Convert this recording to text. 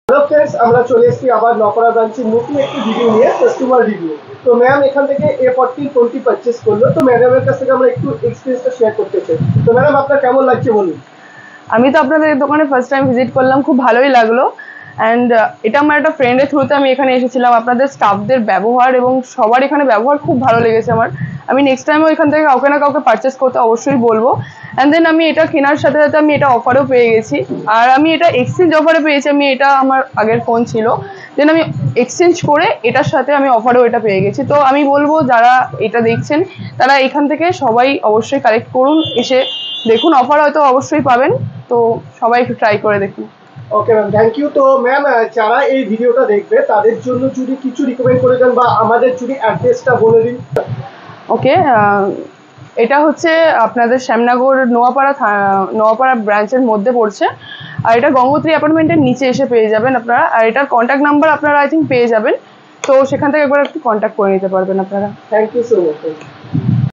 Hello friends, আমরা চলে এসেছি আবার নপাড়া ব্রাঞ্চের নতুন একটি ভিডিও নিয়ে, কাস্টমার রিভিউ। তো ম্যাম এখান থেকে A14 ফোনটি পারচেস করলো। তো ম্যাডামের কাছ থেকে আমরা একটু এক্সপিরিয়েন্সটা শেয়ার করতে চাই। তো ম্যাডাম, আপনার কেমন লাগছে বলুন। আমি তো আপনাদের দোকানে ফার্স্ট টাইম ভিজিট করলাম, খুব ভালোই লাগলো। অ্যান্ড এটা আমার একটা ফ্রেন্ডের থ্রুতে আমি এখানে এসেছিলাম। আপনাদের স্টাফদের ব্যবহার এবং সবার এখানে ব্যবহার খুব ভালো লেগেছে আমার। আমি নেক্সট টাইমও এখান থেকে কাউকে না কাউকে পারচেস করতে অবশ্যই বলবো। অ্যান্ড দেন আমি এটা কেনার সাথে সাথে আমি এটা অফারও পেয়ে গেছি। আর আমি এটা এক্সচেঞ্জ অফারে পেয়েছি। আমি এটা আমার আগের ফোন ছিল, দেন আমি এক্সচেঞ্জ করে এটার সাথে আমি অফারেও এটা পেয়ে গেছি। তো আমি বলবো যারা এটা দেখছেন তারা এখান থেকে সবাই অবশ্যই কালেক্ট করুন, এসে দেখুন, অফার হয়তো অবশ্যই পাবেন। তো সবাই একটু ট্রাই করে দেখুন। Okay ma'am, thank you. তো ম্যাম, যারা এই ভিডিওটা দেখবে তাদের জন্য যদি কিছু রিকমেন্ড করে দেন বা আমাদের যদি অ্যাড্রেসটা বলে দিন। ওকে, এটা হচ্ছে আপনাদের শ্যামনগর নোয়াপাড়া ব্রাঞ্চের মধ্যে পড়ছে। আর এটা গঙ্গোত্রী অ্যাপার্টমেন্টের নিচে এসে পেয়ে যাবেন আপনারা। আর এটার কন্ট্যাক্ট নাম্বার আপনারা আই থিঙ্ক পেয়ে যাবেন। তো সেখান থেকে একবার একটু কন্ট্যাক্ট করে নিতে পারবেন আপনারা। Thank you so much.